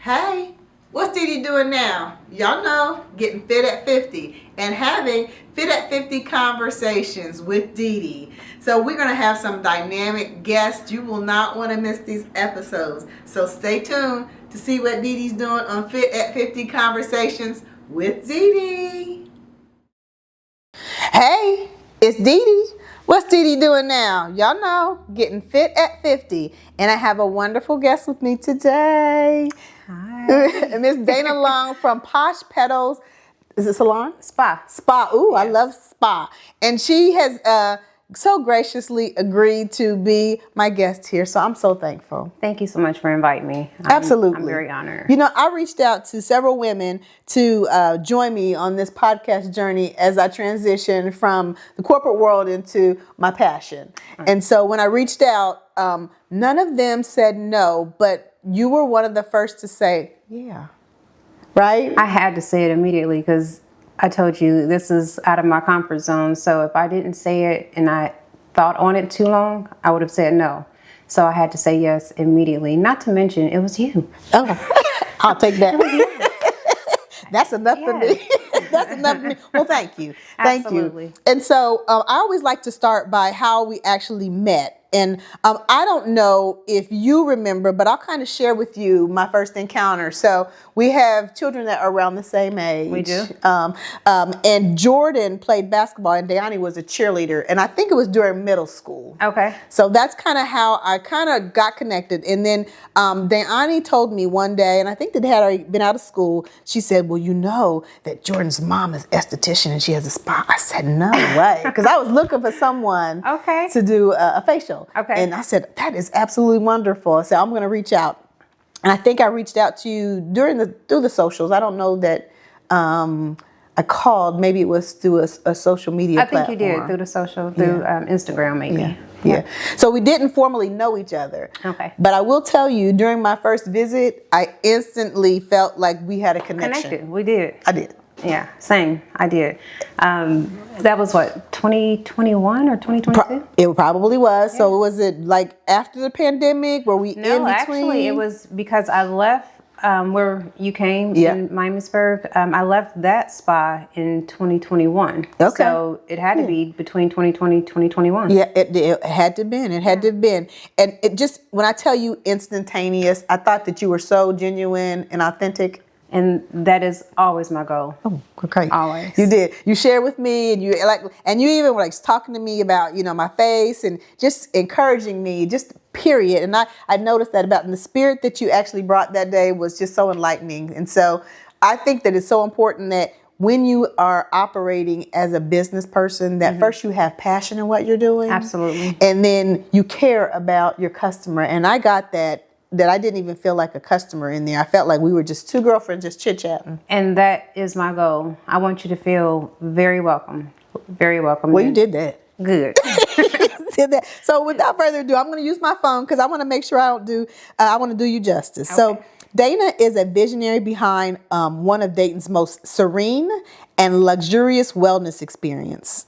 Hey, what's Dee Dee doing now? Y'all know, getting fit at 50 and having fit at 50 conversations with Dee Dee. So we're going to have some dynamic guests. You will not want to miss these episodes. So stay tuned to see what Dee Dee's doing on Fit at 50 Conversations with Dee Dee. Hey, it's Dee Dee. What's Dee Dee doing now? Y'all know, getting fit at 50. And I have a wonderful guest with me today. Hi. Miss Dana Long from Posh, Petals. Is it salon? Spa. Spa. Ooh, yes. I love spa. And she has so graciously agreed to be my guest here. So I'm so thankful. Thank you so much for inviting me. Absolutely. I'm very honored. You know, I reached out to several women to join me on this podcast journey as I transition from the corporate world into my passion. Right. And so when I reached out, none of them said no, but you were one of the first to say, yeah. Right? I had to say it immediately because I told you this is out of my comfort zone. So if I didn't say it and I thought on it too long, I would have said no. So I had to say yes immediately. Not to mention, it was you. Oh, I'll take that. That's enough for me. That's enough for me. Well, thank you. Thank Absolutely. you. And so I always like to start by how we actually met. And I don't know if you remember, but I'll kind of share with you my first encounter. So we have children that are around the same age. We do. And Jordan played basketball and Deani was a cheerleader. And I think it was during middle school. Okay. So that's kind of how I kind of got connected. And then Deani told me one day, and I think that they had already been out of school, she said, well, you know that Jordan's mom is esthetician and she has a spa. I said, no way. Because I was looking for someone to do a facial. Okay. And I said, that is absolutely wonderful. I said, I'm going to reach out. And I think I reached out to you through the socials. I don't know that I called. Maybe it was through a social media platform. I think you did through the social, through Instagram maybe. Yeah. So we didn't formally know each other. Okay. But I will tell you, during my first visit, I instantly felt like we had a connection. Connected. We did. I did. Yeah, same. I did. That was what, 2021 or 2022? It probably was. Yeah. So was it like after the pandemic? Were we in between? No, actually, it was because I left where you came in Miamisburg. I left that spa in 2021. Okay. So it had to be between 2020 and 2021. Yeah, it had to have been. It had to have been. And it just, when I tell you instantaneous, I thought that you were so genuine and authentic. And that is always my goal. Oh, okay. Always. You did. You shared with me, and you even were like talking to me about, my face and just encouraging me, just period. And I noticed that about the spirit that you actually brought that day was just so enlightening. And so I think that it's so important that when you are operating as a business person, that first you have passion in what you're doing. Absolutely. And then you care about your customer. And I got that I didn't even feel like a customer in there. I felt like we were just two girlfriends just chit-chatting. And that is my goal. I want you to feel very welcome. Very welcome. Well, you did that. Good. Did that. So without further ado, I'm going to use my phone because I want to make sure I want to do you justice. Okay. So Dana is a visionary behind one of Dayton's most serene and luxurious wellness experience,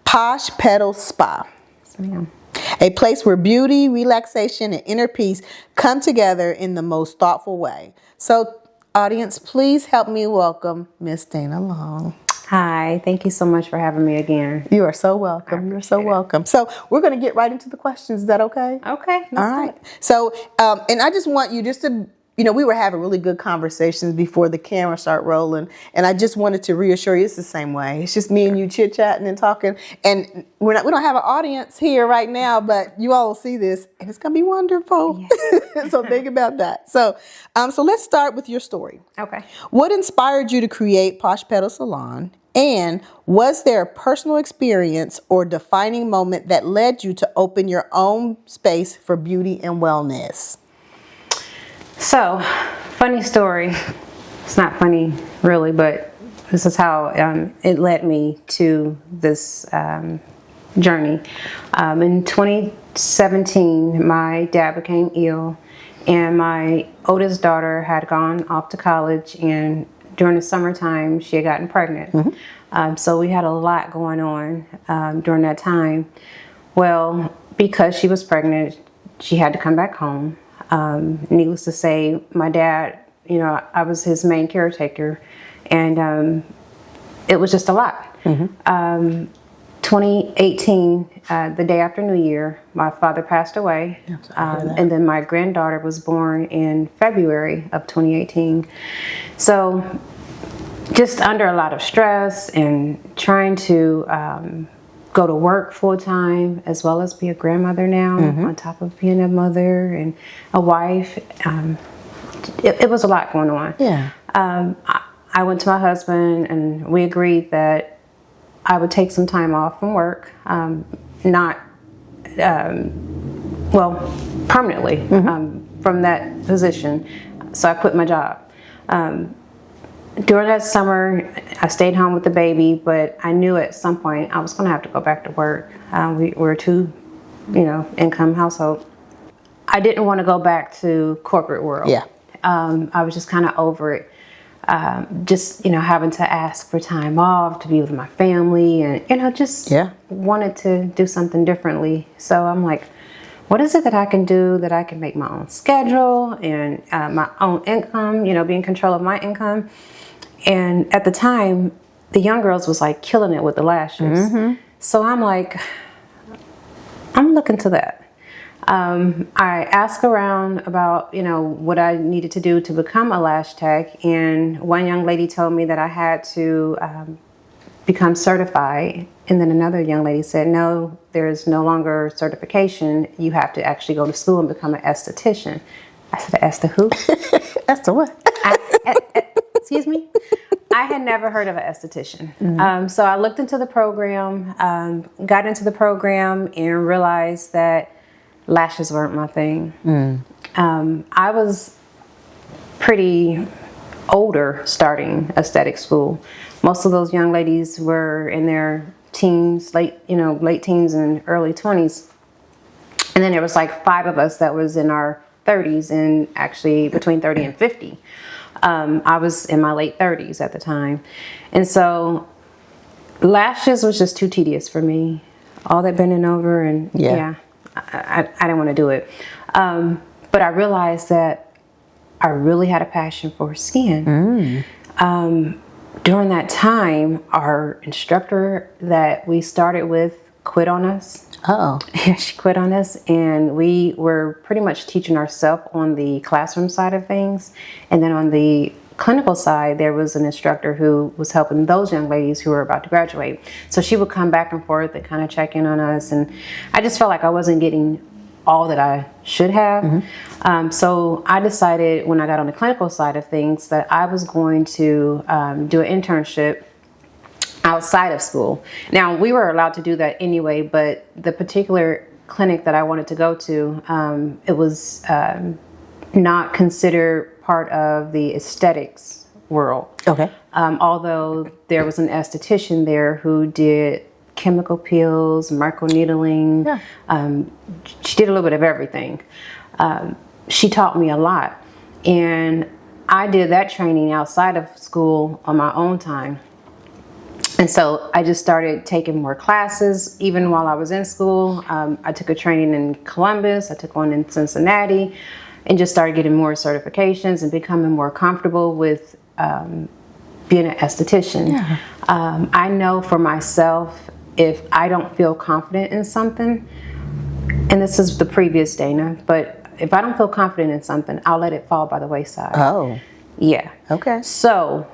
Posh Petals Spa. Yes, ma'am. A place where beauty, relaxation, and inner peace come together in the most thoughtful way. So, audience, please help me welcome Miss Dana Long. Hi, thank you so much for having me again. You are so welcome. You're so welcome. So, we're going to get right into the questions. Is that okay? Okay. All right. So, and I just want you just to, we were having really good conversations before the camera started rolling. And I just wanted to reassure you it's the same way. It's just me and you chit-chatting and talking. And we don't have an audience here right now, but you all will see this and it's going to be wonderful. Yes. So think about that. So let's start with your story. Okay. What inspired you to create Posh Petal Salon? And was there a personal experience or defining moment that led you to open your own space for beauty and wellness? So, funny story. It's not funny really, but this is how it led me to this journey. In 2017, my dad became ill and my oldest daughter had gone off to college, and during the summertime, she had gotten pregnant. Mm-hmm. So we had a lot going on during that time. Well, because she was pregnant, she had to come back home. Needless to say, my dad, I was his main caretaker, and it was just a lot. 2018, the day after New Year, my father passed away, and then my granddaughter was born in February of 2018. So just under a lot of stress and trying to go to work full time, as well as be a grandmother now, on top of being a mother and a wife. It was a lot going on. Yeah. I went to my husband and we agreed that I would take some time off from work, not, permanently from that position. So I quit my job. During that summer, I stayed home with the baby, but I knew at some point I was going to have to go back to work. We were a two-income household. I didn't want to go back to corporate world. Yeah. I was just kind of over it. Just having to ask for time off to be with my family, and just wanted to do something differently. So I'm like, what is it that I can do that I can make my own schedule and my own income, be in control of my income. And at the time, the young girls was like killing it with the lashes. So I'm like, I'm looking to that. I asked around about, what I needed to do to become a lash tech. And one young lady told me that I had to become certified. And then another young lady said, no, there's no longer certification. You have to actually go to school and become an esthetician. I said, Esther who? Esther what? Excuse me? I had never heard of an esthetician. So I looked into the program, got into the program, and realized that lashes weren't my thing. I was pretty older starting aesthetic school. Most of those young ladies were in their teens, late teens and early 20s. And then there was like 5 of us that was in our 30s, and actually between 30 and 50. I was in my late 30s at the time. And so lashes was just too tedious for me. All that bending over and I didn't want to do it. But I realized that I really had a passion for skin. During that time, our instructor that we started with quit on us. Yeah, she quit on us, and we were pretty much teaching ourselves on the classroom side of things. And then on the clinical side, there was an instructor who was helping those young ladies who were about to graduate. So she would come back and forth and kind of check in on us. And I just felt like I wasn't getting all that I should have. So I decided when I got on the clinical side of things that I was going to do an internship outside of school. Now, we were allowed to do that anyway, but the particular clinic that I wanted to go to, it was not considered part of the aesthetics world. Okay. Although there was an esthetician there who did chemical peels, microneedling. She did a little bit of everything. She taught me a lot. And I did that training outside of school on my own time. And so I just started taking more classes. Even while I was in school, I took a training in Columbus, I took one in Cincinnati, and just started getting more certifications and becoming more comfortable with being an esthetician. I know for myself, if I don't feel confident in something, and this is the previous Dana, but if I don't feel confident in something, I'll let it fall by the wayside. Yeah. Okay. So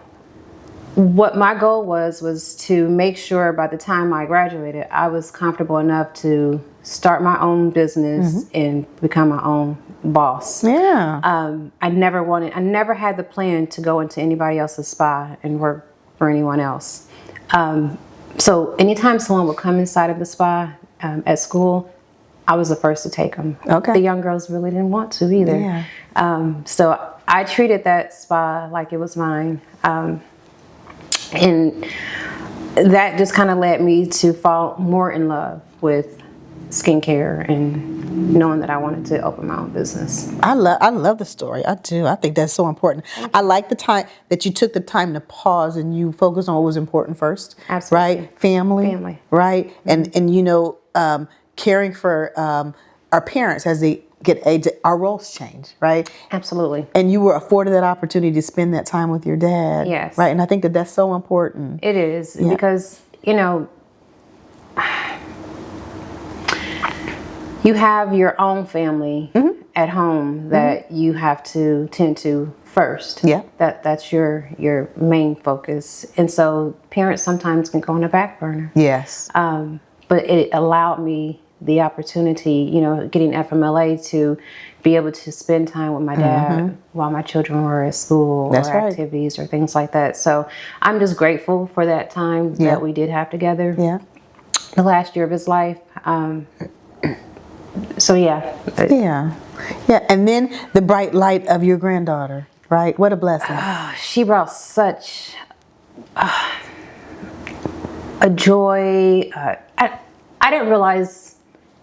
what my goal was to make sure by the time I graduated, I was comfortable enough to start my own business and become my own boss. I never had the plan to go into anybody else's spa and work for anyone else. So anytime someone would come inside of the spa at school, I was the first to take them. The young girls really didn't want to either. So I treated that spa like it was mine. And that just kind of led me to fall more in love with skincare and knowing that I wanted to open my own business. I love the story. I do. I think that's so important. I like the time that you took the time to pause and you focused on what was important first. Absolutely. Right? Family. Right? And caring for our parents as they get aged, our roles change, right? Absolutely. And you were afforded that opportunity to spend that time with your dad. Yes. Right. And I think that that's so important. It is Yeah. because, you have your own family at home that you have to tend to first. Yeah. That's your main focus. And so parents sometimes can go on the back burner. Yes. But it allowed me the opportunity, getting FMLA, to be able to spend time with my dad while my children were at school That's or right. activities or things like that. So I'm just grateful for that time that we did have together. Yeah. The last year of his life. So yeah. Yeah. Yeah. And then the bright light of your granddaughter, right? What a blessing. She brought such a joy. I didn't realize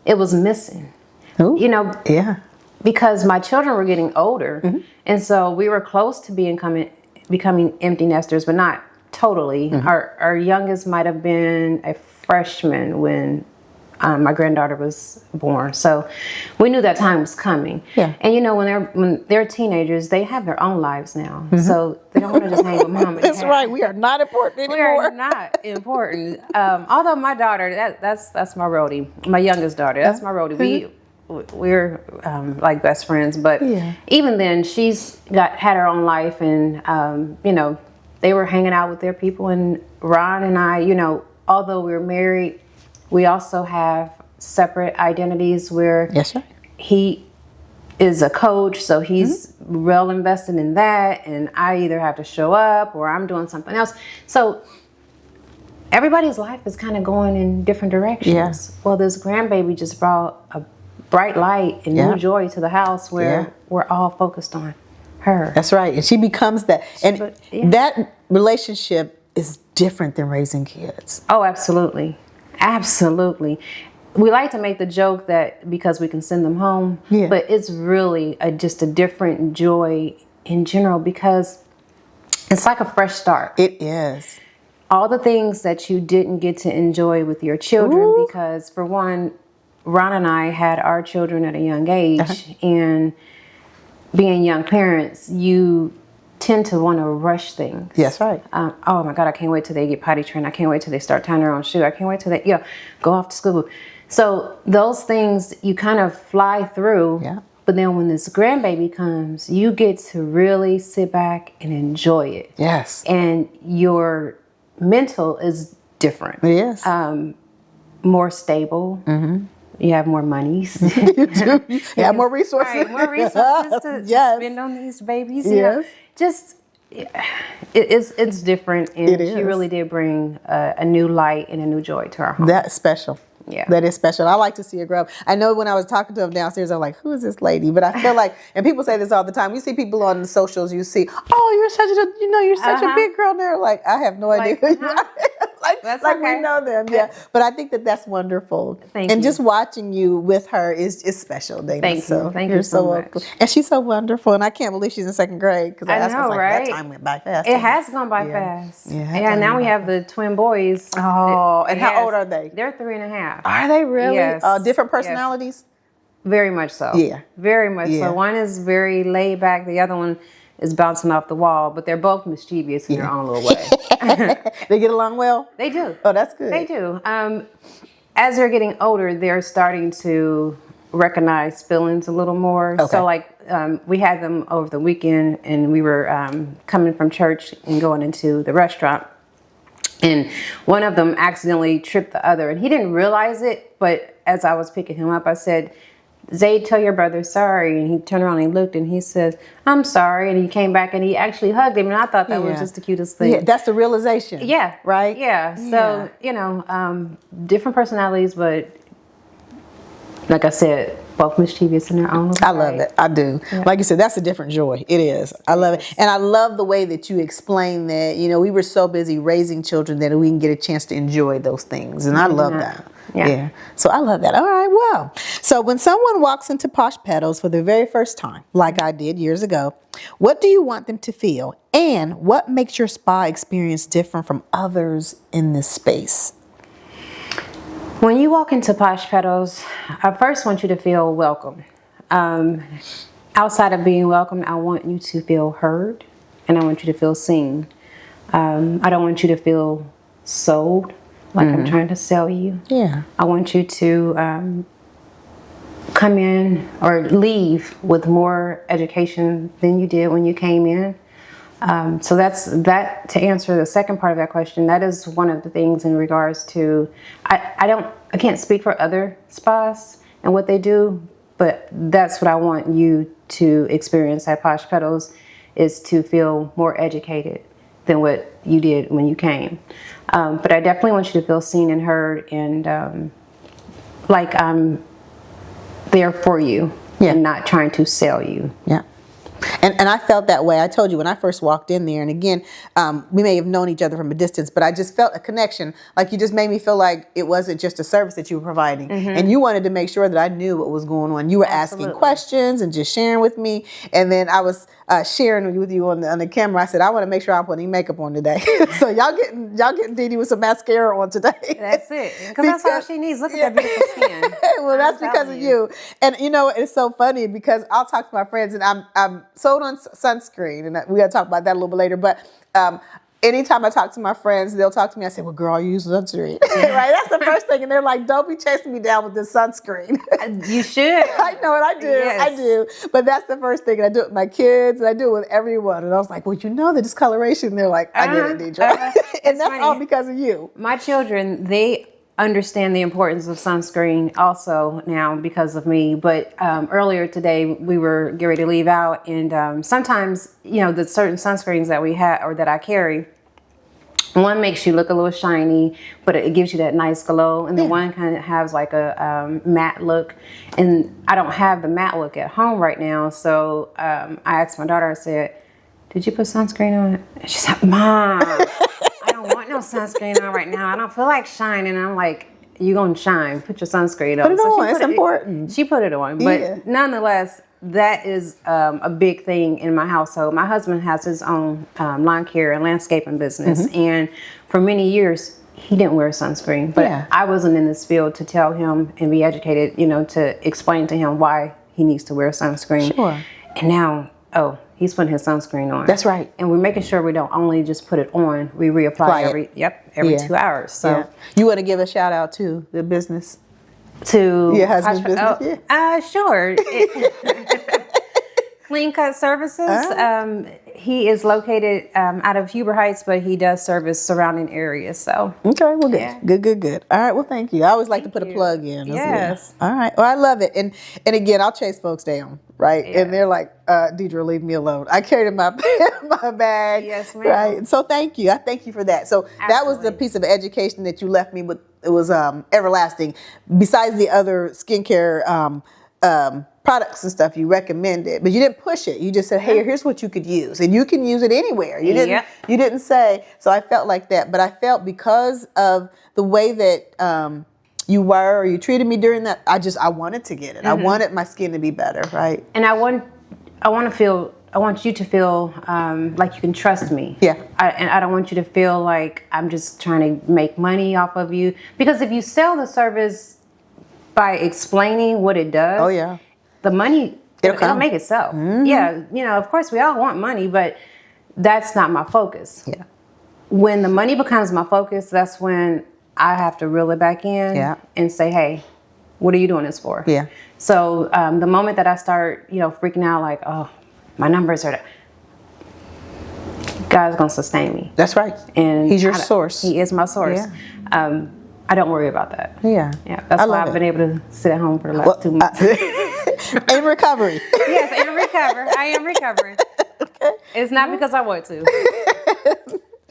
it was missing. Ooh. Yeah. Because my children were getting older, and so we were close to becoming empty nesters, but not totally. Our youngest might have been a freshman when my granddaughter was born, so we knew that time was coming. Yeah. And when they're teenagers, they have their own lives now, so they don't want to just hang with mom and That's dad. right. We are not important We anymore. are not important. Although my daughter, that's my roadie, my youngest daughter, that's my roadie. We're like best friends, but even then, she's had her own life, and they were hanging out with their people. And Ron and I, although we're married, we also have separate identities where Yes, right. he is a coach, so he's well invested in that, and I either have to show up or I'm doing something else. So everybody's life is kind of going in different directions. Yes. Well, this grandbaby just brought a bright light and new joy to the house where we're all focused on her. That's right. And she becomes that. And But, that relationship is different than raising kids. Oh, absolutely. Absolutely. We like to make the joke that because we can send them home, but it's really just a different joy in general, because it's like a fresh start. It is. All the things that you didn't get to enjoy with your children, because for one, Ron and I had our children at a young age, and being young parents, you tend to want to rush things. That's right. Oh my God, I can't wait till they get potty trained. I can't wait till they start tying their own shoe. I can't wait till they go off to school. So those things you kind of fly through. Yeah. But then when this grandbaby comes, you get to really sit back and enjoy it. Yes. And your mental is different. Yes. More stable. You have more monies. You do. You have more resources. Right, more resources to spend on these babies. Yes. Just it's different, and It she is. really did bring a new light and a new joy to our home. That's special. Yeah. That is special. I like to see her grow up. I know when I was talking to him downstairs, I'm like, who is this lady? But I feel like, and people say this all the time, you see people on the socials, you see, oh, you're such a big girl there. Like, I have no idea who you are. That's like okay. we know them. Yeah. But I think that that's wonderful. Thank and you. just watching you with her is special, Dana. Thank you. So Thank you're you so much. welcome. And she's so wonderful. And I can't believe she's in second grade, because I asked her, I was like, right? that time went by fast. It has gone by fast. Yeah, And now we have the twin boys. Oh, and how old are they? They're 3.5. Are they really? Yes. Different personalities? Very much so. Yeah. Very much Yeah. so. One is very laid back. The other one is bouncing off the wall, but they're both mischievous in their own little way. They get along well? They do. Oh, that's good. They do. As they're getting older, they're starting to recognize feelings a little more. Okay. So like we had them over the weekend, and we were coming from church and going into the restaurant. And one of them accidentally tripped the other, and he didn't realize it. But as I was picking him up, I said, Zayd, tell your brother sorry. And he turned around and he looked, and he said, I'm sorry. And he came back and he actually hugged him. And I thought that was just the cutest thing. Yeah, that's the realization. Yeah. Right? Yeah. So, different personalities, but like I said, both mischievous in their own way. I love it. I do. Yeah. Like you said, that's a different joy. It is. I love it. And I love the way that you explain that, we were so busy raising children that we can get a chance to enjoy those things. And I love that. Yeah. So I love that. All right. Well, so when someone walks into Posh Petals for the very first time, like I did years ago, what do you want them to feel? And what makes your spa experience different from others in this space? When you walk into Posh Petals, I first want you to feel welcome. Outside of being welcomed, I want you to feel heard, and I want you to feel seen. I don't want you to feel sold, like I'm trying to sell you. Yeah. I want you to come in or leave with more education than you did when you came in. So that's that. To answer the second part of that question, that is one of the things in regards to, I can't speak for other spas and what they do, but that's what I want you to experience at Posh Petals, is to feel more educated than what you did when you came. But I definitely want you to feel seen and heard, and like I'm there for you, and not trying to sell you. Yeah. And I felt that way. I told you when I first walked in there, and again, we may have known each other from a distance, but I just felt a connection. Like, you just made me feel like it wasn't just a service that you were providing. And you wanted to make sure that I knew what was going on. You were asking questions and just sharing with me. And then I was sharing with you on the camera. I said, I want to make sure I'm putting makeup on today. So y'all getting Dee Dee with some mascara on today. That's it. Because that's all she needs. Look at that beautiful skin. Well, that's because of you. And you know, it's so funny because I'll talk to my friends, and I'm sold on sunscreen, and we got to talk about that a little bit later. But anytime I talk to my friends, they'll talk to me. I say, well, girl, you use sunscreen. Right? That's the first thing. And they're like, don't be chasing me down with this sunscreen. You should. I know it. I do. Yes. I do. But that's the first thing. And I do it with my kids, and I do it with everyone. And I was like, well, you know the discoloration. And they're like, I get it, Deidre. And that's all because of you. My children, they understand the importance of sunscreen also now because of me. But earlier today, we were getting ready to leave out, and sometimes, you know, the certain sunscreens that we have or that I carry, one makes you look a little shiny, but it gives you that nice glow, and the one kind of has like a matte look. And I don't have the matte look at home right now, so I asked my daughter, I said, did you put sunscreen on? And she said, Mom, I don't want no sunscreen on right now. I don't feel like shining. I'm like, you gonna shine. Put your sunscreen on. Put it on. It's important. She put it on. But nonetheless, that is a big thing in my household. My husband has his own lawn care and landscaping business. And for many years, he didn't wear sunscreen. But I wasn't in this field to tell him and be educated, you know, to explain to him why he needs to wear sunscreen. Sure. And now, he's putting his sunscreen on. That's right. And we're making sure we don't only just put it on, we reapply every 2 hours. So you want to give a shout out to the business? To your husband's business? Sure. Clean Cut Services. He is located out of Huber Heights, but he does service surrounding areas. So okay, well, good. All right, well, thank you. I always like to put a plug in. Yes. All right. Well, I love it, and again, I'll chase folks down, right? Yes. And they're like, Deidre, leave me alone. I carried in my bag. Yes, ma'am. Right. And so thank you. I thank you for that. So that was the piece of education that you left me with. It was everlasting. Besides the other skincare products and stuff you recommended, but you didn't push it. You just said, hey, here's what you could use, and you can use it anywhere. You didn't say. So I felt like that, but I felt because of the way that you were, or you treated me during that, I wanted to get it. I wanted my skin to be better, right? And I want you to feel like you can trust me. Yeah. And I don't want you to feel like I'm just trying to make money off of you, because if you sell the service by explaining what it does, the money, it'll make itself. Yeah, you know, of course we all want money, but that's not my focus. Yeah. When the money becomes my focus, that's when I have to reel it back in and say, hey, what are you doing this for? Yeah. So the moment that I start, you know, freaking out like, oh, my numbers are, God's gonna sustain me. That's right. And He's your source. He is my source. Yeah. I don't worry about that. Yeah. That's why I've been able to sit at home for the last 2 months. In recovery. Yes, in recovery. I am recovering. Okay. It's not because I want to.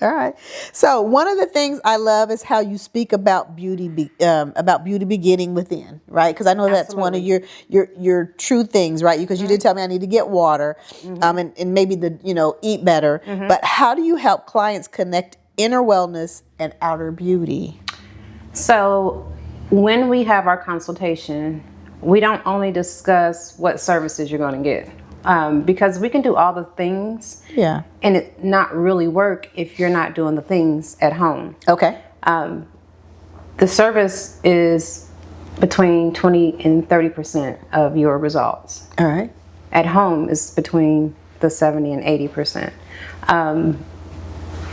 All right. So one of the things I love is how you speak about beauty beginning within, right? Because I know that's one of your true things, right? Because you did tell me I need to get water, and maybe eat better. But how do you help clients connect inner wellness and outer beauty? So when we have our consultation, we don't only discuss what services you're going to get, because we can do all the things, and it not really work if you're not doing the things at home. Okay. The service is between 20 and 30% of your results. All right. At home is between the 70 and 80%.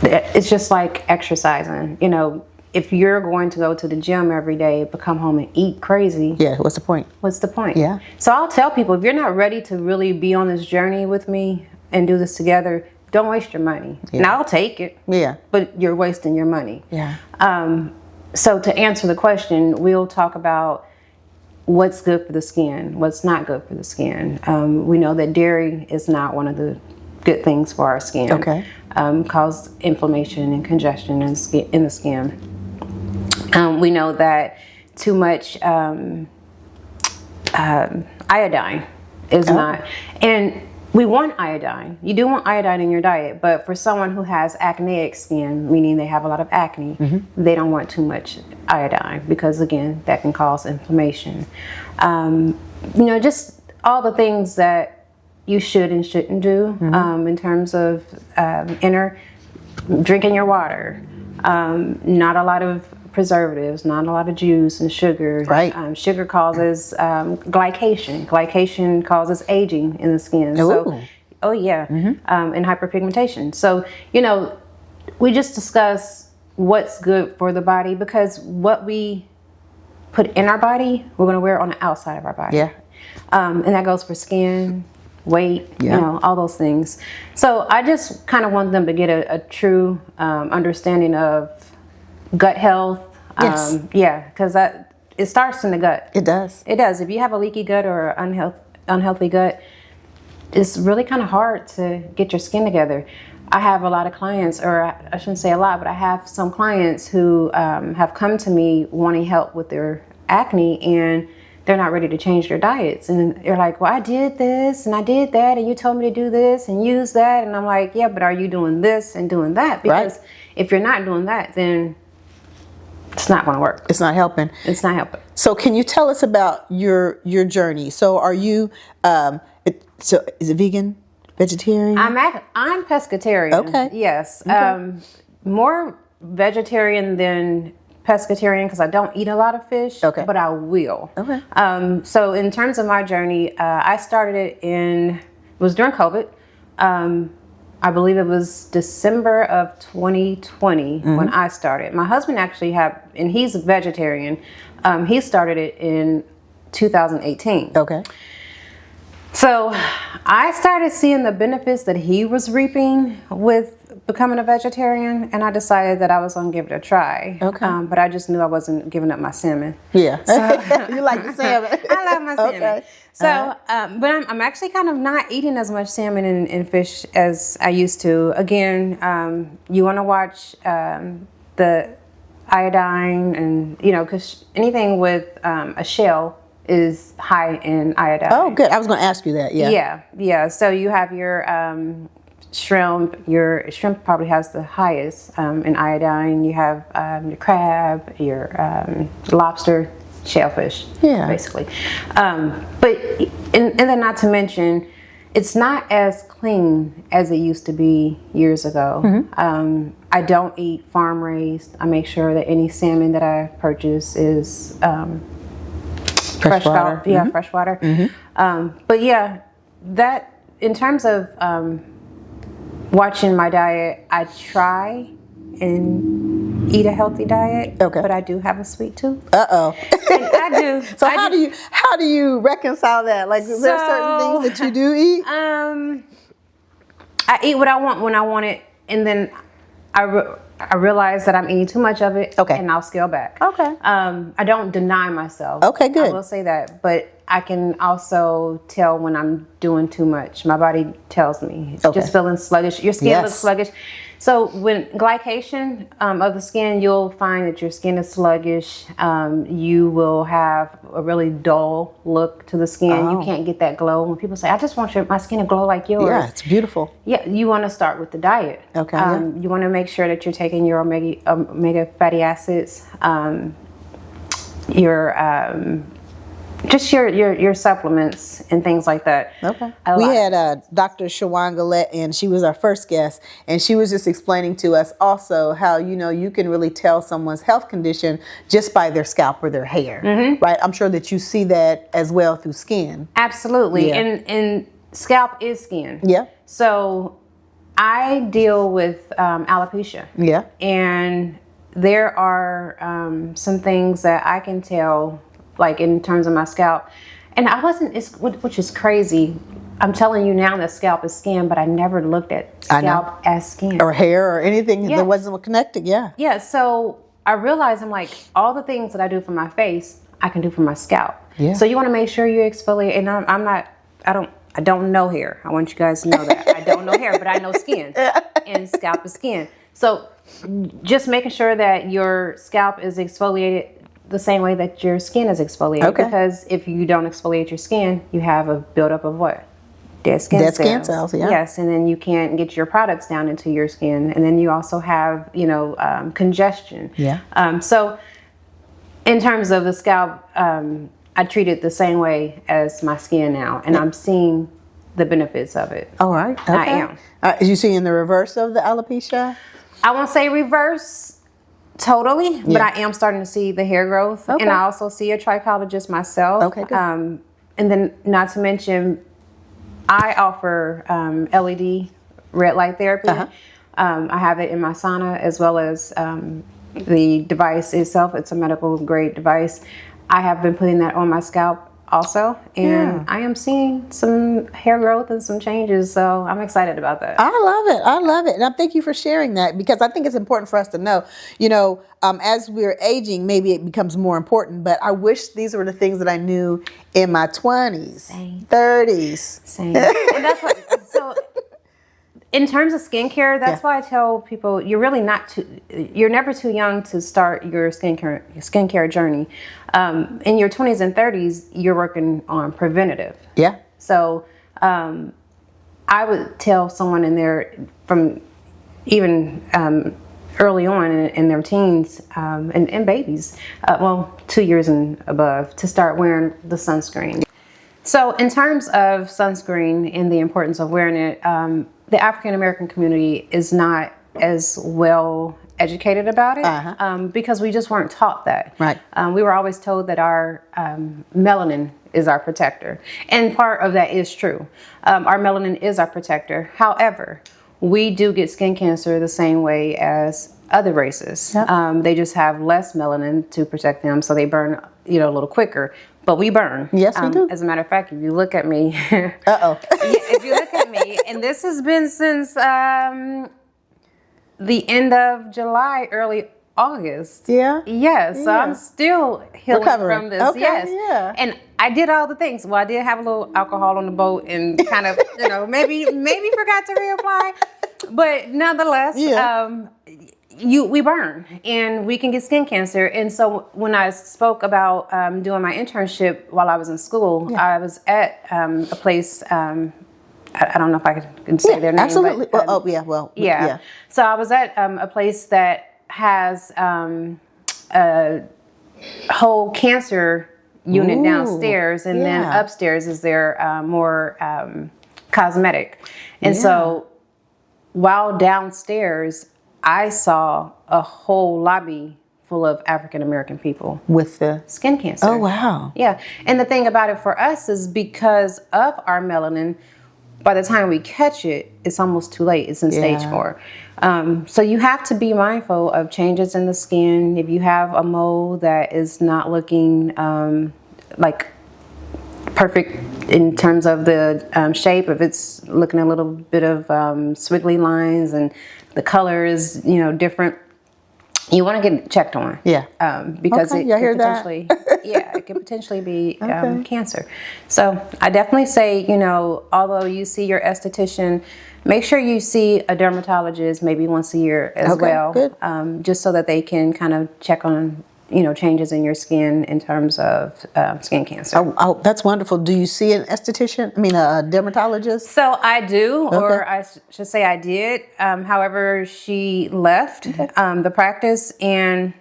It's just like exercising. You know, if you're going to go to the gym every day, but come home and eat crazy. Yeah, what's the point? What's the point? Yeah. So I'll tell people, if you're not ready to really be on this journey with me and do this together, don't waste your money. Yeah. Now I'll take it. Yeah. But you're wasting your money. Yeah. So to answer the question, we'll talk about what's good for the skin, what's not good for the skin. We know that dairy is not one of the good things for our skin. Okay. Cause inflammation and congestion in the skin. We know that too much iodine is not, and we want iodine. You do want iodine in your diet, but for someone who has acneic skin, meaning they have a lot of acne, they don't want too much iodine because, again, that can cause inflammation. You know, just all the things that you should and shouldn't do in terms of drinking your water, not a lot of preservatives, not a lot of juice and sugar. Right. Sugar causes glycation. Glycation causes aging in the skin. So, oh yeah, and hyperpigmentation. So, you know, we just discuss what's good for the body, because what we put in our body, we're going to wear on the outside of our body. Yeah. And that goes for skin, weight, Yeah. you know, all those things. So I just kind of want them to get a true understanding of gut health. Yes. Yeah, because it starts in the gut. It does. It does. If you have a leaky gut or unhealthy gut, it's really kind of hard to get your skin together. I have a lot of clients, or I shouldn't say a lot, but I have some clients who have come to me wanting help with their acne, and they're not ready to change their diets. And they're like, well, I did this and I did that, and you told me to do this and use that. And I'm like, yeah, but are you doing this and doing that? Because if you're not doing that, then it's not going to work. It's not helping. It's not helping. So can you tell us about your journey? So are you, so is it vegan, vegetarian? I'm pescatarian. Okay. Yes. Okay. More vegetarian than pescatarian because I don't eat a lot of fish. Okay. But I will. Okay. So in terms of my journey, I started it was during COVID. I believe it was December of 2020 when I started. My husband actually and he's a vegetarian. He started it in 2018. Okay. So I started seeing the benefits that he was reaping with becoming a vegetarian, and I decided that I was going to give it a try. Okay. But I just knew I wasn't giving up my salmon. Yeah. So, you like the salmon. I love my salmon. Okay. So, but I'm actually kind of not eating as much salmon and fish as I used to. Again, you want to watch the iodine, and, you know, because anything with a shell is high in iodine. Oh, good. I was going to ask you that. Yeah. Yeah. So you have your shrimp. Your shrimp probably has the highest in iodine. You have your crab, your lobster, shellfish. Yeah. Basically. But and then not to mention, it's not as clean as it used to be years ago. I don't eat farm raised. I make sure that any salmon that I purchase is fresh water. Yeah, fresh water. But yeah, that in terms of watching my diet, I try and eat a healthy diet. Okay. But I do have a sweet tooth. Uh-oh. I do. So how do you reconcile that? Like, is there certain things that you do eat? I eat what I want when I want it, and then I realize that I'm eating too much of it, and I'll scale back. Okay. I don't deny myself. Okay, good. I will say that, but I can also tell when I'm doing too much. My body tells me. It's just feeling sluggish. Your skin looks sluggish. So when glycation of the skin, you'll find that your skin is sluggish. You will have a really dull look to the skin. You can't get that glow. When people say, I just want my skin to glow like yours. Yeah, it's beautiful. Yeah, you want to start with the diet. Okay. You want to make sure that you're taking your omega fatty acids, your just your supplements and things like that. Okay. A We lot. had Dr. Shawan Gillette, and she was our first guest, and she was just explaining to us also how, you can really tell someone's health condition just by their scalp or their hair, right? I'm sure that you see that as well through skin. Absolutely. Yeah. And scalp is skin. Yeah. So I deal with alopecia. Yeah. And there are some things that I can tell, like in terms of my scalp. And I wasn't, which is crazy. I'm telling you now that scalp is skin, but I never looked at scalp as skin. Or hair or anything Yeah. that wasn't connected. Yeah. Yeah, so I realized I'm like, all the things that I do for my face, I can do for my scalp. Yeah. So you want to make sure you exfoliate. And I don't know hair. I want you guys to know that. I don't know hair, but I know skin. And scalp is skin. So just making sure that your scalp is exfoliated the same way that your skin is exfoliated. Okay. Because if you don't exfoliate your skin, you have a buildup of what? Dead skin Dead cells. skin cells, yeah. Yes, and then you can't get your products down into your skin. And then you also have, congestion. Yeah. So in terms of the scalp, I treat it the same way as my skin now. And I'm seeing the benefits of it. All right. Okay. I am. Is you seeing the reverse of the alopecia? I won't say reverse totally, but I am starting to see the hair growth. Okay. And I also see a trichologist myself. Okay, good. And then not to mention, I offer LED red light therapy. Uh-huh. I have it in my sauna as well as the device itself. It's a medical grade device. I have been putting that on my scalp also, and I am seeing some hair growth and some changes, so I'm excited about that. I love it. And I thank you for sharing that, because I think it's important for us to know, as we're aging, maybe it becomes more important, but I wish these were the things that I knew in my 20s, Same. 30s. Same. And that's what, so in terms of skincare, that's why I tell people you're never too young to start your skincare journey. In your 20s and 30s, you're working on preventative. Yeah. So I would tell someone in there from even early on in their teens and babies, 2 years and above, to start wearing the sunscreen. So in terms of sunscreen and the importance of wearing it, the African American community is not as well educated about it because we just weren't taught that. Right. We were always told that our melanin is our protector. And part of that is true. Our melanin is our protector. However, we do get skin cancer the same way as other races. Yep. They just have less melanin to protect them, so they burn a little quicker. But we burn. Yes, we do. As a matter of fact, if you look at me, if you look at me, and this has been since the end of July, early August. Yeah. Yes. So I'm still healing Recovering. from this. Okay, yes. yeah. And I did all the things. Well, I did have a little alcohol on the boat and kind of, maybe forgot to reapply. But nonetheless, we burn and we can get skin cancer. And so when I spoke about doing my internship while I was in school, I was at a place, I don't know if I can say their name. Absolutely. But, Yeah. So I was at a place that has a whole cancer unit downstairs, and then upstairs is their more cosmetic. And so while downstairs, I saw a whole lobby full of African American people with the skin cancer. Oh, wow. Yeah. And the thing about it for us is because of our melanin, by the time we catch it, it's almost too late. It's in stage 4. So you have to be mindful of changes in the skin. If you have a mole that is not looking like perfect in terms of the shape, if it's looking a little bit of squiggly lines and the color is, different, you want to get checked on. Yeah. Because Okay, it y'all could hear that? potentially, it could potentially be cancer. So I definitely say, although you see your esthetician, make sure you see a dermatologist maybe once a year as well. Good. Just so that they can kind of check on, changes in your skin in terms of skin cancer. Oh, that's wonderful. Do you see an esthetician? I mean, a dermatologist? So I do, or I should say I did. However, she left the practice, and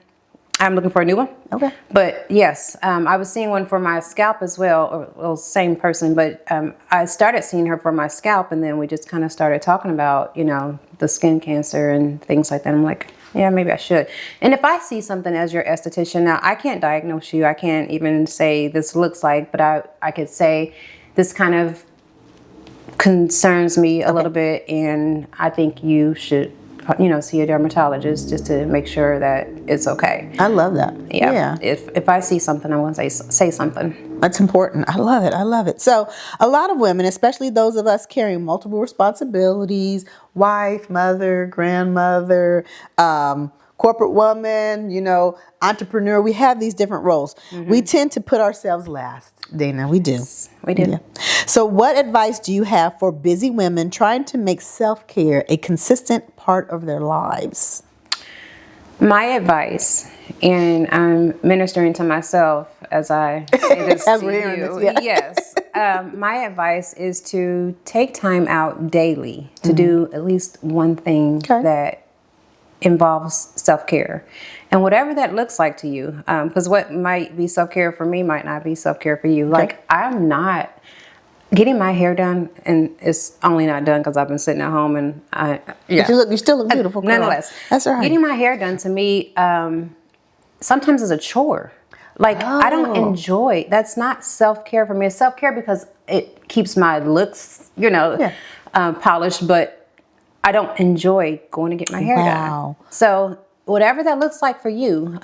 I'm looking for a new one. Okay. But yes, I was seeing one for my scalp as well. Well, same person, but I started seeing her for my scalp, and then we just kind of started talking about, the skin cancer and things like that. I'm like, yeah, maybe I should. And if I see something as your esthetician, now I can't diagnose you. I can't even say this looks like, but I could say this kind of concerns me a little bit, and I think you should see a dermatologist just to make sure that it's okay. I love that. Yeah. If I see something, I want to say something. That's important. I love it. I love it. So a lot of women, especially those of us carrying multiple responsibilities, wife, mother, grandmother, corporate woman, entrepreneur, we have these different roles. We tend to put ourselves last, Dana. We do. We do. Yeah. So what advice do you have for busy women trying to make self-care a consistent part of their lives? My advice, and I'm ministering to myself as I say this As to we're hearing you. this, yeah. Yes. My advice is to take time out daily to do at least one thing that involves self-care. And whatever that looks like to you, because what might be self-care for me might not be self-care for you. Like, I'm not getting my hair done, and it's only not done because I've been sitting at home and But you still look beautiful. Girl. Nonetheless, that's all right. Getting my hair done to me sometimes is a chore. Like, I don't enjoy. That's not self-care for me. It's self-care because it keeps my looks, polished, but I don't enjoy going to get my hair done. So whatever that looks like for you,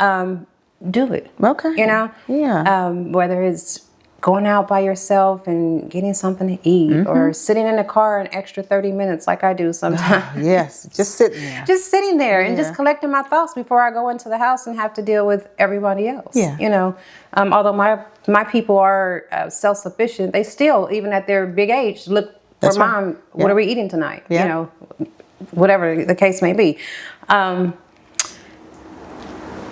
do it. Okay. Yeah. Whether it's going out by yourself and getting something to eat, or sitting in the car an extra 30 minutes like I do sometimes. Yes, just sitting there. Just sitting there and just collecting my thoughts before I go into the house and have to deal with everybody else. Yeah. Although my people are self-sufficient, they still, even at their big age, look for Mom, what are we eating tonight? Yeah. Whatever the case may be.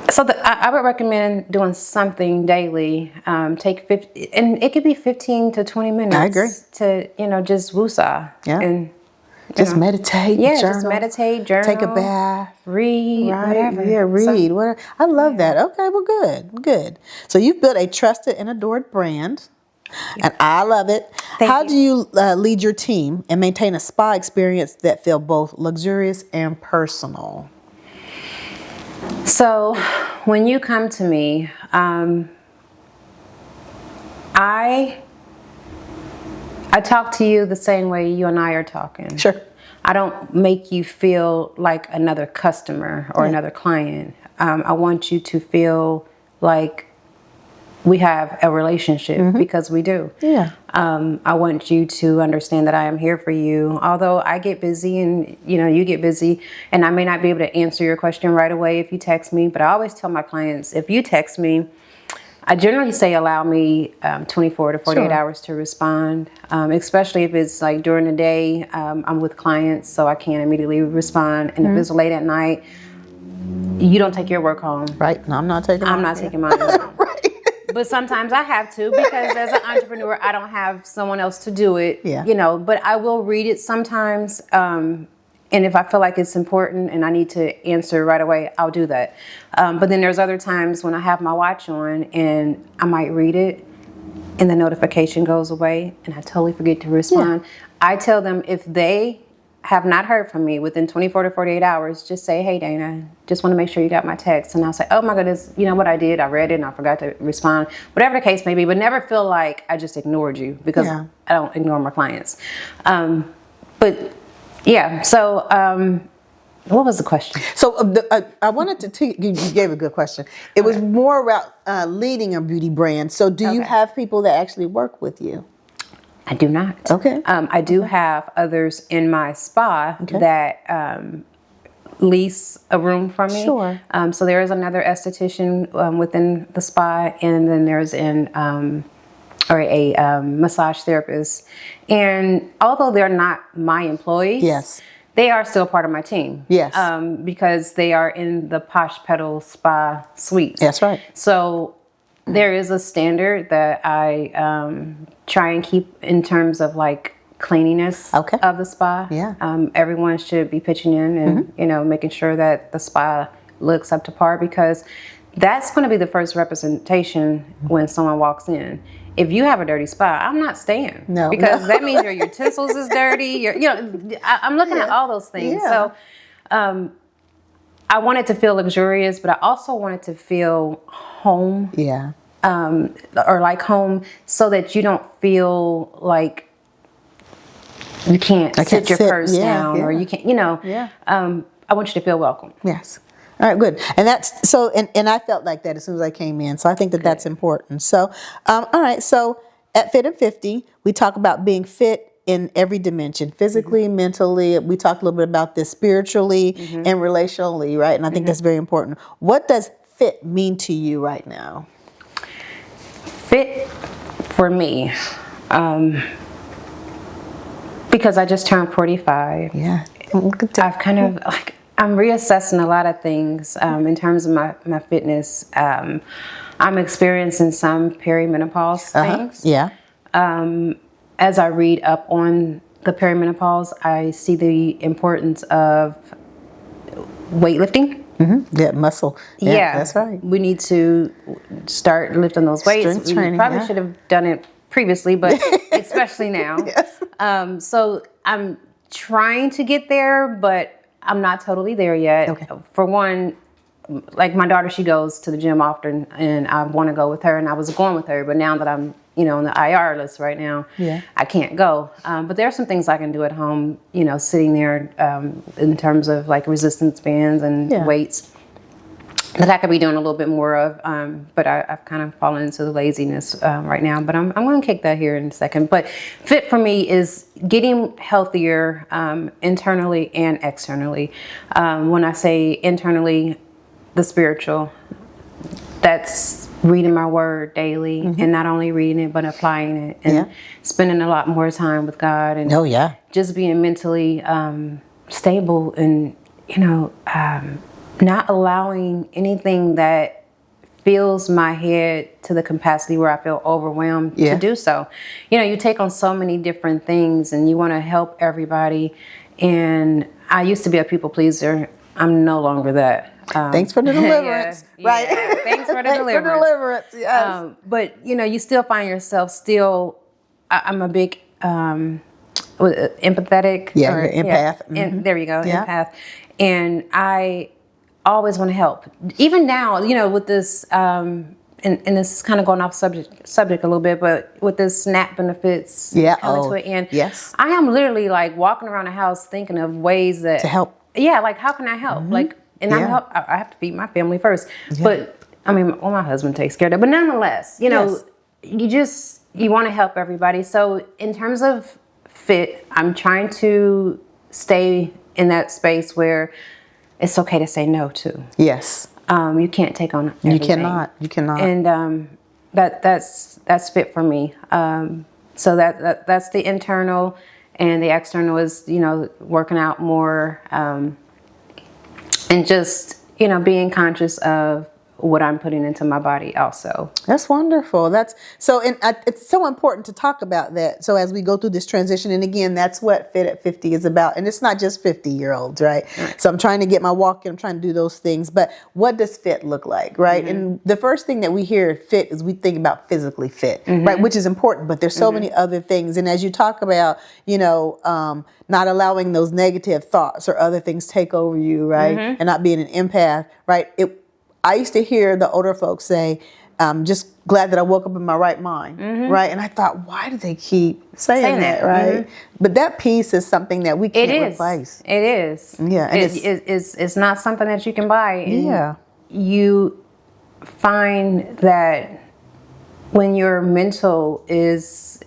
So I would recommend doing something daily. Take 50, and it could be 15 to 20 minutes. I agree. To just woosah. Yeah. And just meditate. Yeah, journal, just meditate, journal. Take a bath. Read, whatever. Yeah, read. Whatever. I love that. Okay, well, good. So you've built a trusted and adored brand. And I love it. How do you lead your team and maintain a spa experience that feel both luxurious and personal? So when you come to me, I talk to you the same way you and I are talking. Sure. I don't make you feel like another customer or another client. I want you to feel like we have a relationship, because we do. Yeah. I want you to understand that I am here for you. Although I get busy and you get busy, and I may not be able to answer your question right away if you text me, but I always tell my clients, if you text me, I generally say allow me 24 to 48 hours to respond, especially if it's like during the day. I'm with clients, so I can't immediately respond. And if it's late at night, you don't take your work home. Right. No, I'm not taking mine. I'm not taking mine home. Right. But sometimes I have to, because as an entrepreneur, I don't have someone else to do it. Yeah. But I will read it sometimes. And if I feel like it's important and I need to answer right away, I'll do that. But then there's other times when I have my watch on and I might read it and the notification goes away and I totally forget to respond. Yeah. I tell them, if they have not heard from me within 24 to 48 hours, just say, hey, Dana, just want to make sure you got my text. And I'll say, oh my goodness, you know what I did? I read it and I forgot to respond. Whatever the case may be, but never feel like I just ignored you, because I don't ignore my clients. But yeah, so what was the question? So I wanted to you gave a good question. It was more about leading a beauty brand. So do you have people that actually work with you? I do not. Okay. I do have others in my spa that lease a room from me. Sure. So there is another esthetician within the spa, and then there's a massage therapist. And although they're not my employees, they are still part of my team. Yes. Because they are in the Posh Petals spa suites. That's right. So there is a standard that I try and keep in terms of like cleanliness of the spa. Yeah. Everyone should be pitching in and making sure that the spa looks up to par, because that's going to be the first representation when someone walks in. If you have a dirty spot, I'm not staying. No, because that means your utensils is dirty. I'm looking at all those things. Yeah. So I wanted to feel luxurious, but I also wanted to feel home. Yeah. Or like home, so that you don't feel like you can't sit your purse down, or you can't, Yeah. I want you to feel welcome. Yes. All right, good. And that's so, and I felt like that as soon as I came in. So I think that that's important. So, all right. So at Fit and 50, we talk about being fit in every dimension, physically, mentally. We talked a little bit about this spiritually and relationally, right? And I think that's very important. What does fit mean to you right now? Fit for me, because I just turned 45. Yeah. Look at that. I've kind of I'm reassessing a lot of things in terms of my fitness. I'm experiencing some perimenopause things. Yeah. As I read up on the perimenopause, I see the importance of weightlifting. Yeah, muscle. Yeah, that's right. We need to start lifting those weights. Strength training, We probably should have done it previously, but especially now. Yes. So I'm trying to get there, but I'm not totally there yet. Okay. For one, like my daughter, she goes to the gym often, and I want to go with her, and I was going with her, but now that I'm on the IR list right now, I can't go. But there are some things I can do at home, sitting there in terms of like resistance bands and weights that I could be doing a little bit more of. But I've kind of fallen into the laziness right now, but I'm going to kick that here in a second. But fit for me is getting healthier internally and externally. When I say internally, the spiritual, that's reading my word daily, and not only reading it, but applying it, and spending a lot more time with God, and just being mentally stable, and not allowing anything that fills my head to the capacity where I feel overwhelmed to do so. You take on so many different things, and you want to help everybody, and I used to be a people pleaser. I'm no longer that. Thanks for the deliverance, right? Yeah, thanks for the deliverance. Yes. But you still find yourself still. I'm a big empathetic. Yeah, you're empath. And there you go, empath. And I always want to help. Even now, with this, and this is kind of going off subject a little bit, but with this SNAP benefits coming to an end, I am literally like walking around the house thinking of ways that to help. Yeah, like how can I help? I have to feed my family first. But my husband takes care of that. But nonetheless, you want to help everybody. So in terms of fit, I'm trying to stay in that space where it's okay to say no to. Yes. You can't take on everything. You cannot. And that's fit for me. So that's the internal, and the external is working out more, and just being conscious of what I'm putting into my body also. That's wonderful. That's so, and it's so important to talk about that. So as we go through this transition, and again, that's what Fit at 50 is about. And it's not just 50-year-olds, right? So I'm trying to get my walk in, I'm trying to do those things. But what does fit look like, right? And the first thing that we hear fit is we think about physically fit, right? Which is important, but there's so many other things. And as you talk about, not allowing those negative thoughts or other things take over you, right? And not being an empath, right? I used to hear the older folks say, just glad that I woke up in my right mind, right? And I thought, why do they keep saying that, right? But that piece is something that we can't replace. It is. Yeah. And it's not something that you can buy. And yeah. You find that when your mental is,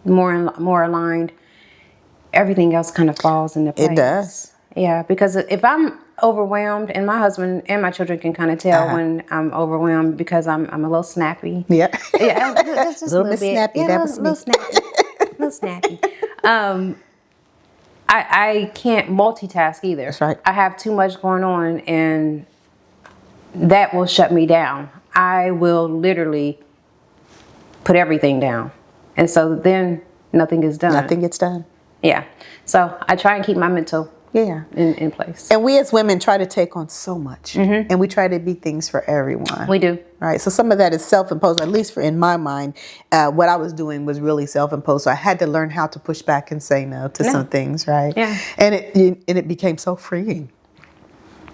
more aligned, everything else kind of falls into place. It does. Yeah, because if I'm overwhelmed, and my husband and my children can kind of tell when I'm overwhelmed because I'm a little snappy. Yeah. Yeah, just a little bit snappy. Yeah, That was little snappy. Little snappy. I can't multitask either. That's right. I have too much going on, and that will shut me down. I will literally put everything down, and so then nothing is done. Nothing gets done. Yeah. So I try and keep my mental Yeah. in place. And we as women try to take on so much, and we try to be things for everyone. We do. Right. So some of that is self-imposed, at least in my mind. What I was doing was really self-imposed. So I had to learn how to push back and say no to some things. Right. Yeah. And it became so freeing.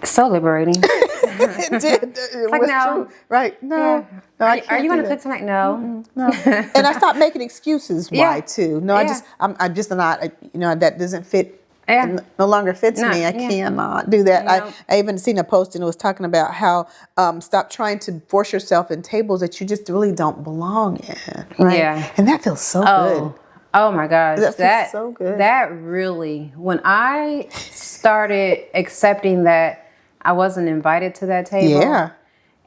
So liberating. It did. It like, was no. true. Right. No. Yeah. No, I Are can't you going do to that. cook tonight? No. No. And I stopped making excuses why Yeah. too. No, Yeah. I'm just not, that doesn't fit. Yeah. It no longer fits No, me. I yeah. cannot do that. No. I even seen a post and it was talking about how stop trying to force yourself in tables that you just really don't belong in. Right? Yeah. And that feels so good. Oh my gosh. That feels so good. That really, when I started accepting that I wasn't invited to that table. Yeah.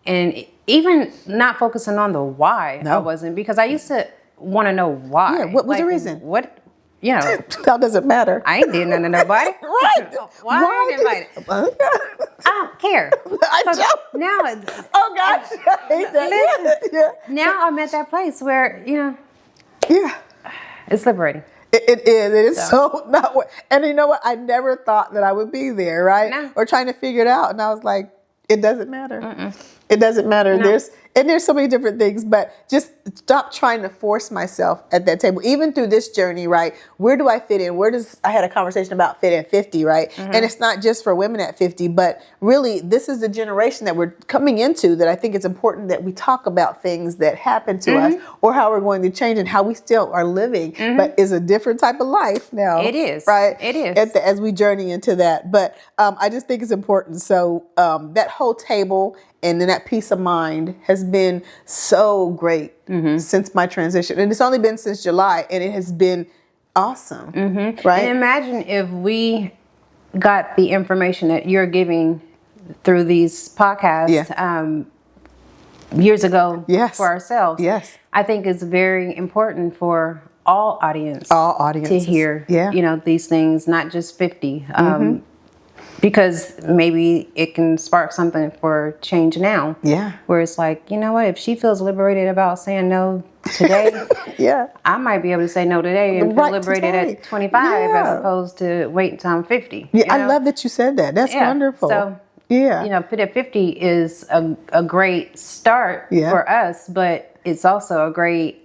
And even not focusing on the why No. I wasn't, because I used to want to know why. Yeah, what was the reason? What, That doesn't matter. I ain't did nothing to nobody. Right. Why I ain't invited? I don't care. I So don't. now, Oh gosh, I hate that. Listen. Yeah. now I'm at that place where, Yeah. it's liberating. It is. It is so not what. And you know what? I never thought that I would be there, right? No. Or trying to figure it out. And I was like, it doesn't matter. It doesn't matter. No. There's so many different things, but just stop trying to force myself at that table. Even through this journey, right? Where do I fit in? I had a conversation about fit in 50, right? And it's not just for women at 50, but really this is the generation that we're coming into that I think it's important that we talk about things that happen to us or how we're going to change and how we still are living, but is a different type of life now. It is. Right? It is. As we journey into that. But I just think it's important. So that whole table and then that peace of mind has been so great since my transition. And it's only been since July, and it has been awesome. Right? And imagine if we got the information that you're giving through these podcasts years ago Yes. for ourselves. Yes. I think it's very important for all audiences to hear, these things, not just 50. Because maybe it can spark something for change now. Yeah. Where it's like, you know what, if she feels liberated about saying no today, Yeah. I might be able to say no today and feel Right, liberated today. at 25 Yeah. as opposed to wait until I'm 50. Yeah, you I know? love that you said that. That's Yeah. wonderful. So, yeah. Fit at 50 is a great start for us, but it's also a great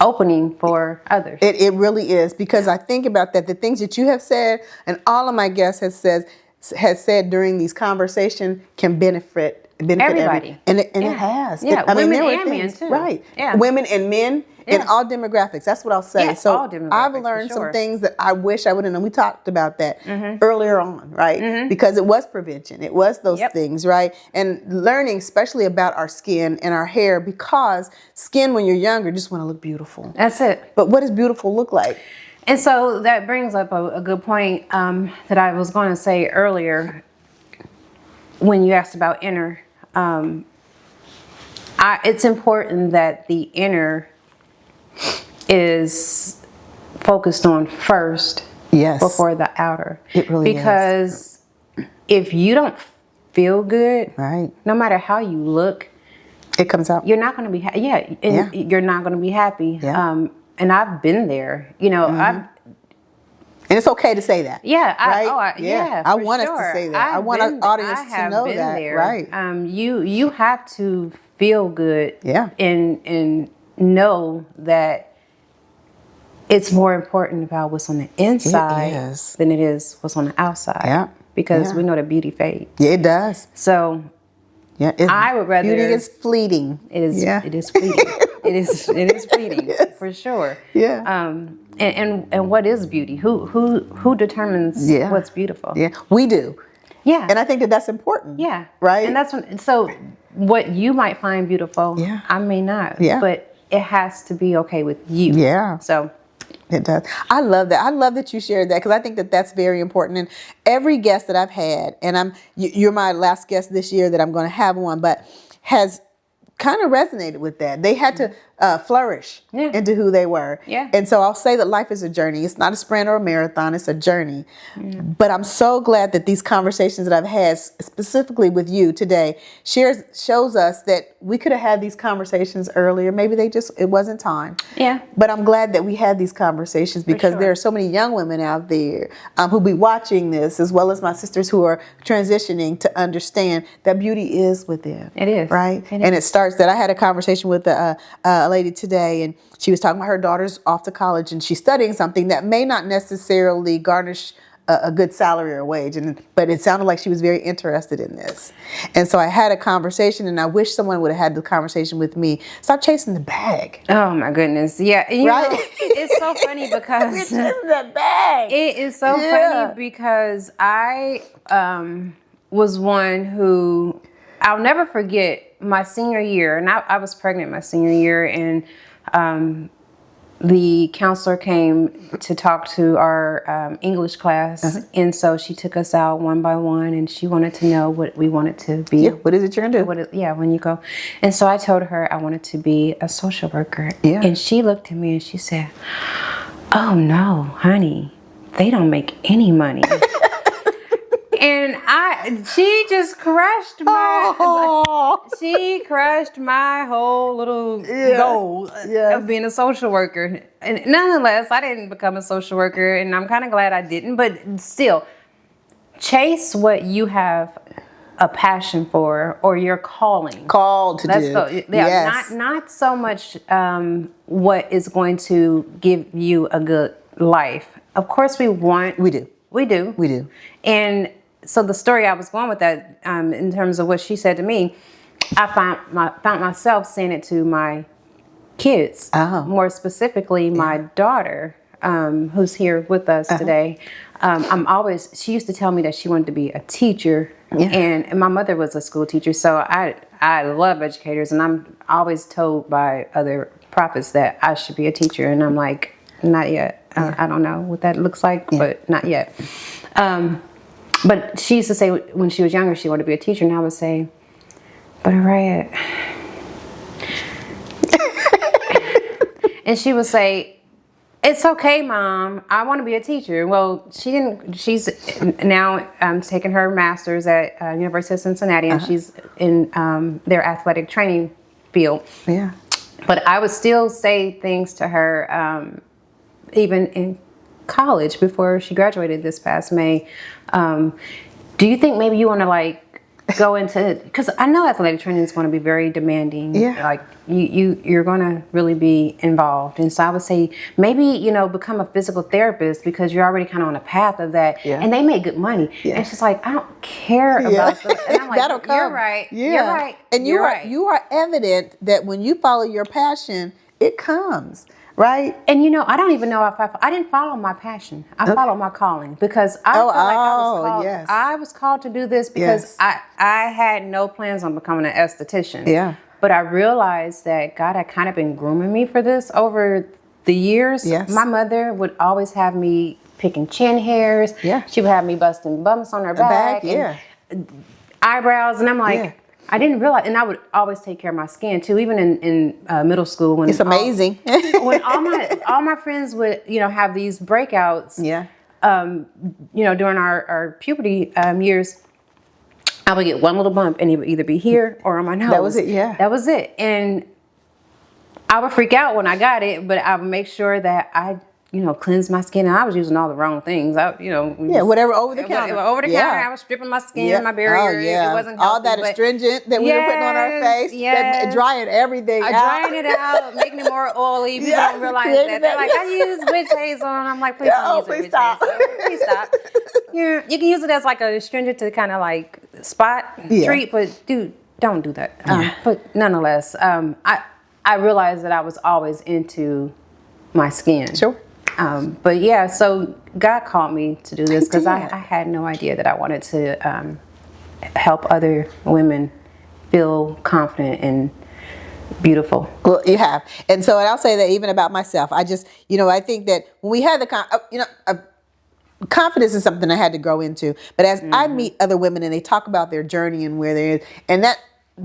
opening for others. It really is, because I think about that. The things that you have said and all of my guests has said during these conversations can benefit Everybody. and it has. Yeah, I mean, women there were and men, things, too. right? Yeah. Women and men in Yeah. all demographics. That's what I'll say. Yeah, so all demographics, I've for learned sure. some things that I wish I would have known. We talked about that earlier on, right? Because it was prevention. It was those things, right? And learning, especially about our skin and our hair, because skin when you're younger just want to look beautiful. That's it. But what does beautiful look like? And so that brings up a good point that I was going to say earlier when you asked about inner. It's important that the inner is focused on first before the outer. It really is. Because if you don't feel good, Right. no matter how you look, It comes out. you're not going to be you're not going to be happy. Yeah. And I've been there. And it's okay to say that. Yeah, Right? I for want us sure. to say that. I want our audience to know that. There. Right. You have to feel good. Yeah. And know that it's more important about what's on the inside is. than it is what's on the outside. Yeah. Because Yeah. we know that beauty fades. Yeah, it does. So Yeah. I would rather Beauty is fleeting. it is Yeah. it is fleeting. it is fleeting for sure. Yeah. And what is beauty? Who determines what's beautiful? Yeah. We do. Yeah. And I think that that's important. Yeah. Right? And that's so what you might find beautiful, Yeah. I may not. Yeah. But it has to be okay with you. Yeah. So It does. I love that. I love that you shared that, because I think that that's very important. And every guest that I've had, and you're my last guest this year that I'm going to have one, but has kind of resonated with that. They had to flourish Yeah. into who they were. Yeah. And so I'll say that life is a journey. It's not a sprint or a marathon. It's a journey. But I'm so glad that these conversations that I've had specifically with you today shows us that we could have had these conversations earlier. Maybe it wasn't time. Yeah. But I'm glad that we had these conversations because sure. there are so many young women out there who'll be watching this, as well as my sisters who are transitioning, to understand that beauty is within. It is. Right? It And is. it starts that I had a conversation with a lady today, and she was talking about her daughter's off to college, and she's studying something that may not necessarily garnish a good salary or wage, but it sounded like she was very interested in this. And so I had a conversation, and I wish someone would have had the conversation with me. Stop chasing the bag. Oh my goodness. Yeah. And Right? it's so funny because We're chasing the bag. it is so funny because I was one who, I'll never forget my senior year, and I was pregnant my senior year, and the counselor came to talk to our English class, and so she took us out one by one, and she wanted to know what we wanted to be. Yeah, what is it you're gonna do? When you go. And so I told her I wanted to be a social worker. Yeah. And she looked at me and she said, "Oh no, honey, they don't make any money." And she just crushed my whole little goal of being a social worker. And nonetheless, I didn't become a social worker, and I'm kind of glad I didn't. But still, chase what you have a passion for, or your calling. Called to do. Yeah, Yes. not so much what is going to give you a good life. Of course, we do. We do. And so the story I was going with that, in terms of what she said to me, I found myself saying it to my kids. Oh. More specifically, my daughter, who's here with us today. She used to tell me that she wanted to be a teacher. Yeah. And my mother was a school teacher, so I love educators, and I'm always told by other prophets that I should be a teacher, and I'm like, not yet. I don't know what that looks like, but not yet. But she used to say when she was younger she wanted to be a teacher, and I would say, "But Araya," and she would say, "It's okay, Mom. I want to be a teacher." Well, she didn't. She's now taking her master's at University of Cincinnati, and she's in their athletic training field. Yeah. But I would still say things to her, even in college before she graduated this past May. Do you think maybe you want to go into, because I know athletic training is going to be very demanding. Yeah. Like you're going to really be involved. And so I would say maybe, become a physical therapist, because you're already kind of on a path of that. Yeah. And they make good money. Yeah. And she's like, I don't care about that. And I'm like, that'll come. You're right. Yeah. You're right. And you are evident that when you follow your passion, it comes. Right? And I don't even know if I didn't follow my passion. I followed my calling, because I felt like I was called to do this, because I had no plans on becoming an esthetician. Yeah. But I realized that God had kind of been grooming me for this over the years. Yes. My mother would always have me picking chin hairs. Yeah. She would have me busting bumps on her back. And eyebrows. And I'm like, I didn't realize, and I would always take care of my skin too, even in middle school. When it's amazing. When all my friends would, have these breakouts. Yeah. During our puberty years, I would get one little bump, and it would either be here or on my nose. That was it. Yeah. That was it, and I would freak out when I got it, but I would make sure that I cleanse my skin. And I was using all the wrong things. Whatever over the counter. Over the counter, I was stripping my skin, my barrier. It wasn't healthy, all that astringent that we were putting on our face, drying everything out. Drying it out, making it more oily. People don't realize that. They're like, I use witch hazel, and I'm like, please don't use witch hazel. Please stop. You can use it as like a astringent to kind of like spot treat, but dude, don't do that. But nonetheless, I realized that I was always into my skin. Sure. So God called me to do this, because I had no idea that I wanted to help other women feel confident and beautiful. Well, you have. And I'll say that even about myself. I just, I think that when we had confidence is something I had to grow into. But as I meet other women and they talk about their journey and where they're, and that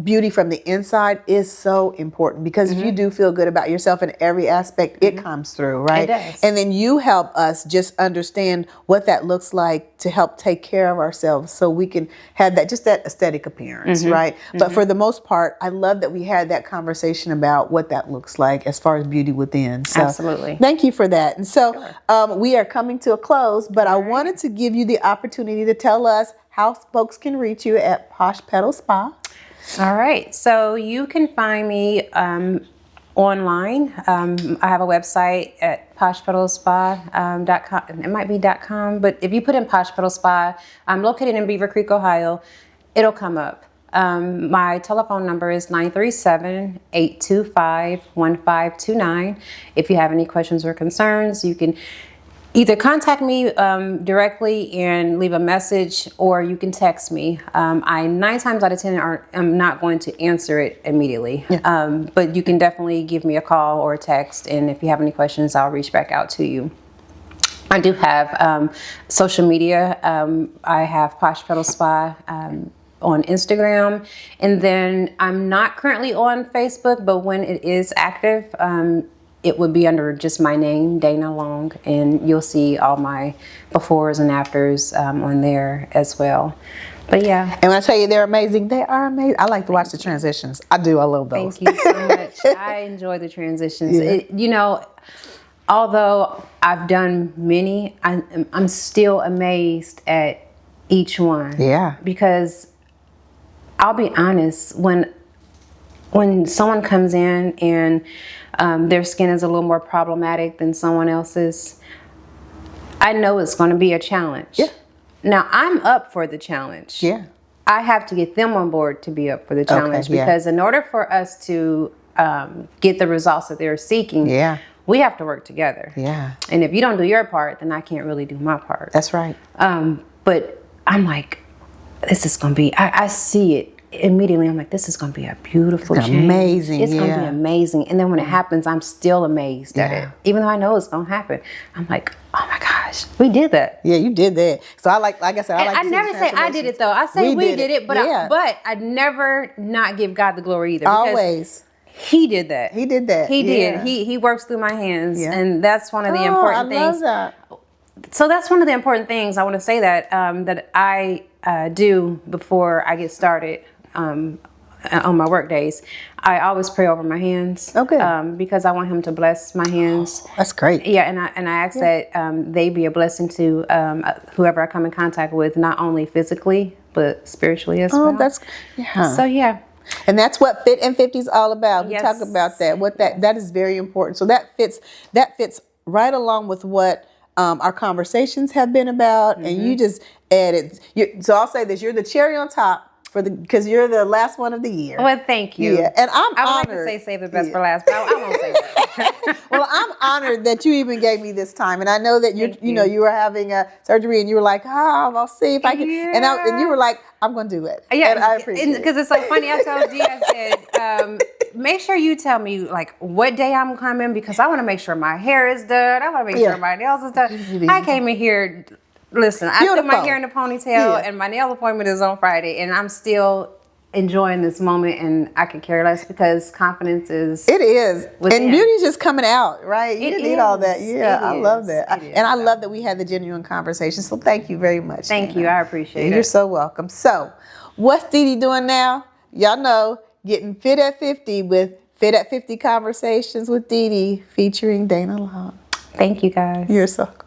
beauty from the inside is so important, because if you do feel good about yourself in every aspect, it comes through, right? It does. And then you help us just understand what that looks like to help take care of ourselves, so we can have that, just that aesthetic appearance, right? But for the most part, I love that we had that conversation about what that looks like as far as beauty within. So Absolutely. thank you for that. And so we are coming to a close, but I wanted to give you the opportunity to tell us how folks can reach you at Posh Petals Spa. All right. So you can find me online. I have a website at poshpetalspa.com. It might be .com, but if you put in Posh Petals Spa, I'm located in Beaver Creek, Ohio. It'll come up. My telephone number is 937-825-1529. If you have any questions or concerns, you can either contact me directly and leave a message, or you can text me. I 9 times out of 10 am not going to answer it immediately, but you can definitely give me a call or a text, and if you have any questions, I'll reach back out to you. I do have social media. I have Posh Petals Spa on Instagram, and then I'm not currently on Facebook, but when it is active, it would be under just my name, Dana Long, and you'll see all my befores and afters on there as well. But yeah. And when I tell you they're amazing, they are amazing. I like to watch the transitions. I do. I love those. Thank you so much. I enjoy the transitions. Although I've done many, I'm still amazed at each one. Yeah. Because I'll be honest, when someone comes in and their skin is a little more problematic than someone else's, I know it's going to be a challenge. Yeah. Now, I'm up for the challenge. Yeah. I have to get them on board to be up for the challenge, because in order for us to get the results that they're seeking, we have to work together. Yeah. And if you don't do your part, then I can't really do my part. That's right. But I'm like, this is going to be, I see it immediately. I'm like, this is going to be a beautiful change. Amazing. It's going to be amazing. And then when it happens, I'm still amazed at it. Even though I know it's going to happen. I'm like, oh my gosh, we did that. Yeah, you did that. So like I said, I never say I did it though. I say we did it, but I never not give God the glory either. Always. He did that. He did that. He did. He works through my hands, and that's one of the important things. I love that. So that's one of the important things I want to say that that I do before I get started on my work days. I always pray over my hands. Okay. Because I want Him to bless my hands. Oh, that's great. Yeah, and I ask that they be a blessing to whoever I come in contact with, not only physically but spiritually as well. That's So yeah. And that's what Fit and 50 is all about. We talk about that. What that is very important. So that fits right along with what our conversations have been about. And you just added. So I'll say this: you're the cherry on top because you're the last one of the year. Well, thank you. Yeah, and I would honored. Like to say save the best for last, but I won't say that. Well, I'm honored that you even gave me this time, and I know that you were having a surgery, and you were like, I'll see if I can, and you were like, I'm going to do it. Yeah, and I appreciate it. Because it's so funny. I told Dee, I said, make sure you tell me like what day I'm coming, because I want to make sure my hair is done. I want to make sure my nails is done. I came in here. Listen, I put my hair in a ponytail, and my nail appointment is on Friday, and I'm still enjoying this moment, and I could care less because confidence is. It is, within. And beauty's just coming out, right? You need all that. Yeah, I love that, and I love that we had the genuine conversation. So thank you very much. Thank you, I appreciate it. You're so welcome. So, what's Dee Dee doing now? Y'all know, getting fit at 50 with Fit at 50 Conversations with Dee Dee, featuring Dana Long. Thank you, guys. You're so welcome.